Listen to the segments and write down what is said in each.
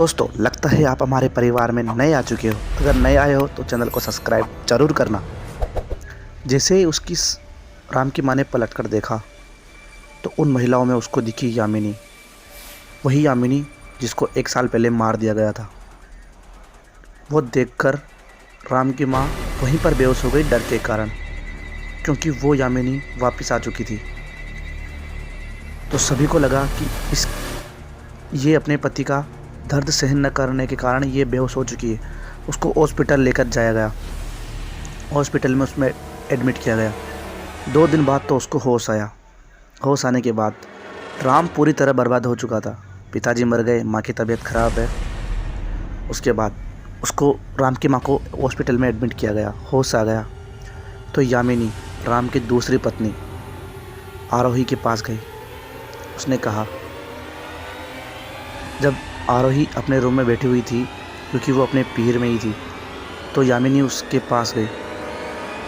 दोस्तों, लगता है आप हमारे परिवार में नए आ चुके हो। अगर नए आए हो तो चैनल को सब्सक्राइब जरूर करना। जैसे ही राम की माँ ने पलट कर देखा तो उन महिलाओं में उसको दिखी यामिनी, वही यामिनी जिसको 1 साल पहले मार दिया गया था। वो देखकर राम की माँ वहीं पर बेहोश हो गई डर के कारण, क्योंकि वो यामिनी वापस आ चुकी थी। तो सभी को लगा कि ये अपने पति का दर्द सहन न करने के कारण ये बेहोश हो चुकी है। उसको हॉस्पिटल लेकर जाया गया। हॉस्पिटल में उसमें एडमिट किया गया। 2 दिन बाद तो उसको होश आया। होश आने के बाद राम पूरी तरह बर्बाद हो चुका था। पिताजी मर गए, माँ की तबीयत ख़राब है। उसके बाद राम की माँ को हॉस्पिटल में एडमिट किया गया। होश आ गया तो यामिनी राम की दूसरी पत्नी आरोही के पास गई। उसने कहा, जब आरोही अपने रूम में बैठी हुई थी, क्योंकि वो अपने पीर में ही थी, तो यामिनी उसके पास गई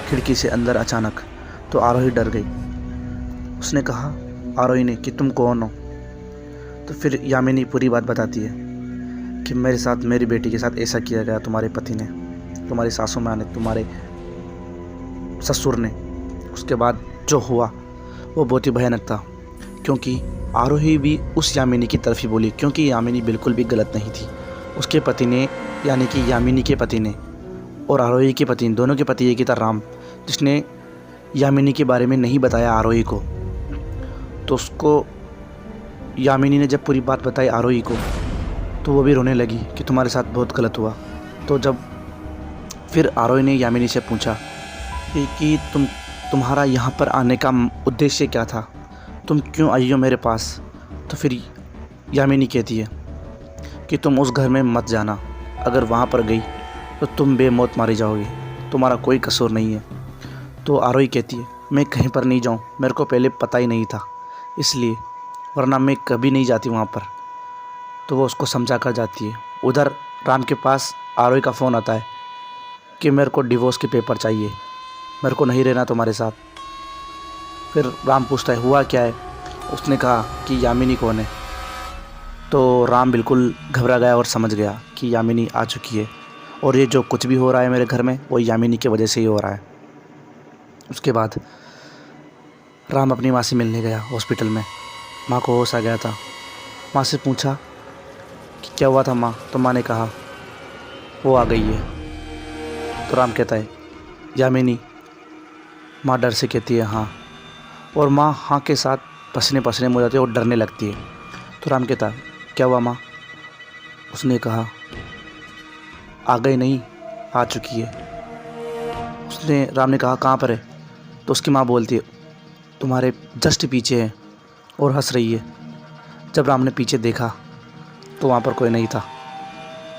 खिड़की से अंदर अचानक। तो आरोही डर गई। उसने कहा आरोही ने कि तुम कौन हो। तो फिर यामिनी पूरी बात बताती है कि मेरे साथ, मेरी बेटी के साथ ऐसा किया गया तुम्हारे पति ने, तुम्हारी सासू माँ ने, तुम्हारे ससुर ने। उसके बाद जो हुआ वो बहुत ही भयानक था, क्योंकि आरोही भी उस यामिनी की तरफ ही बोली, क्योंकि यामिनी बिल्कुल भी गलत नहीं थी। उसके पति ने, यानी कि यामिनी के पति ने और आरोही के पति, दोनों के पति एक ही था, राम, जिसने यामिनी के बारे में नहीं बताया आरोही को। तो उसको यामिनी ने जब पूरी बात बताई आरोही को, तो वो भी रोने लगी कि तुम्हारे साथ बहुत गलत हुआ। तो जब फिर आरोही ने यामिनी से पूछा कि तुम्हारा यहाँ पर आने का उद्देश्य क्या था, तुम क्यों आई हो मेरे पास। तो फिर यामिनी कहती है कि तुम उस घर में मत जाना, अगर वहाँ पर गई तो तुम बेमौत मारी जाओगी, तुम्हारा कोई कसूर नहीं है। तो आरोही कहती है, मैं कहीं पर नहीं जाऊँ, मेरे को पहले पता ही नहीं था इसलिए, वरना मैं कभी नहीं जाती वहाँ पर। तो वो उसको समझा कर जाती है। उधर राम के पास आरोही का फ़ोन आता है कि मेरे को डिवोर्स के पेपर चाहिए, मेरे को नहीं रहना तुम्हारे साथ। फिर राम पूछता है हुआ क्या है। उसने कहा कि यामिनी कौन है। तो राम बिल्कुल घबरा गया और समझ गया कि यामिनी आ चुकी है, और ये जो कुछ भी हो रहा है मेरे घर में वो यामिनी की वजह से ही हो रहा है। उसके बाद राम अपनी माँ से मिलने गया हॉस्पिटल में। माँ को होश आ गया था। माँ से पूछा कि क्या हुआ था माँ। तो माँ ने कहा वो आ गई है। तो राम कहता है यामिनी। माँ डर से कहती है हाँ, और माँ हाँ के साथ पसीने पसीने हो जाती है और डरने लगती है। तो राम कहता है क्या हुआ माँ। उसने कहा आ गई नहीं, आ चुकी है। राम ने कहा कहाँ पर है। तो उसकी माँ बोलती है तुम्हारे जस्ट पीछे है, और हंस रही है। जब राम ने पीछे देखा तो वहाँ पर कोई नहीं था।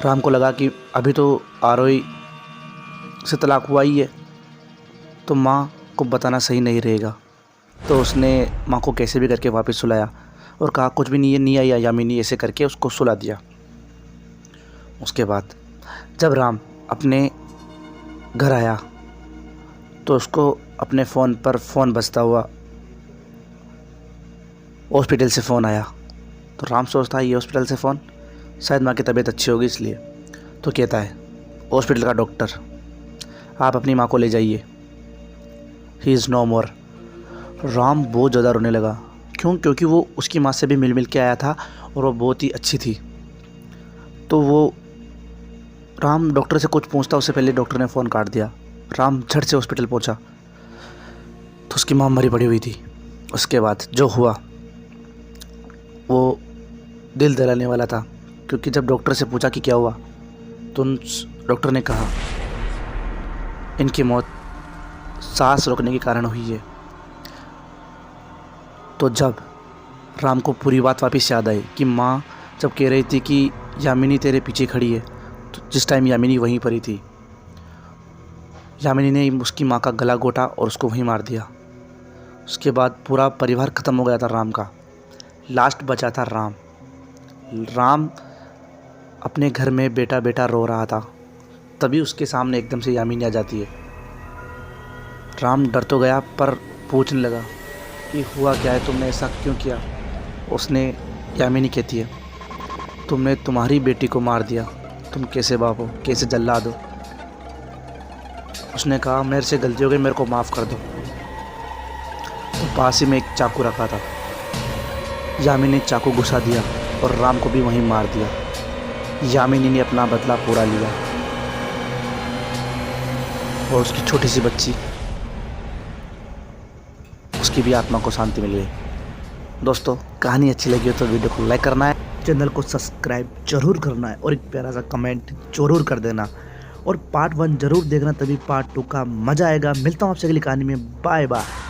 राम को लगा कि अभी तो आरोही से तलाक हुआ ही है, तो माँ को बताना सही नहीं रहेगा। तो उसने माँ को कैसे भी करके वापस सुलाया और कहा कुछ भी नहीं है, नहीं आई यामिनी, ऐसे करके उसको सुला दिया। उसके बाद जब राम अपने घर आया तो उसको अपने फ़ोन पर फ़ोन बजता हुआ हॉस्पिटल से फ़ोन आया। तो राम सोचता है ये हॉस्पिटल से फ़ोन, शायद माँ की तबीयत अच्छी होगी इसलिए। तो कहता है हॉस्पिटल का डॉक्टर, आप अपनी माँ को ले जाइए, ही इज़ नो मोर। राम बहुत ज़्यादा रोने लगा। क्योंकि वो उसकी माँ से भी मिल मिल के आया था और वो बहुत ही अच्छी थी। तो वो राम डॉक्टर से कुछ पूछता उससे पहले डॉक्टर ने फ़ोन काट दिया। राम झट से हॉस्पिटल पहुंचा तो उसकी माँ मरी पड़ी हुई थी। उसके बाद जो हुआ वो दिल दहलाने वाला था, क्योंकि जब डॉक्टर से पूछा कि क्या हुआ तो डॉक्टर ने कहा इनकी मौत सांस रोकने के कारण हुई है। तो जब राम को पूरी बात वापस याद आई कि माँ जब कह रही थी कि यामिनी तेरे पीछे खड़ी है, तो जिस टाइम यामिनी वहीं पर ही थी, यामिनी ने उसकी माँ का गला घोटा और उसको वहीं मार दिया। उसके बाद पूरा परिवार ख़त्म हो गया था राम का। लास्ट बचा था राम। राम अपने घर में बेटा बेटा रो रहा था, तभी उसके सामने एकदम से यामिनी आ जाती है। राम डर तो गया पर पूछने लगा कि हुआ क्या है, तुमने ऐसा क्यों किया। उसने यामिनी कहती है तुमने तुम्हारी बेटी को मार दिया, तुम कैसे बाप हो, कैसे जल्लाद हो। उसने कहा मेरे से गलती हो गई, मेरे को माफ़ कर दो। तो पास ही में एक चाकू रखा था, यामिनी ने चाकू घुसा दिया और राम को भी वहीं मार दिया। यामिनी ने अपना बदला पूरा लिया और उसकी छोटी सी बच्ची, उसकी भी आत्मा को शांति मिल गई। दोस्तों, कहानी अच्छी लगी हो तो वीडियो को लाइक करना है, चैनल को सब्सक्राइब जरूर करना है और एक प्यारा सा कमेंट जरूर कर देना और पार्ट 1 जरूर देखना, तभी पार्ट 2 का मज़ा आएगा। मिलता हूँ आपसे अगली कहानी में। Bye bye.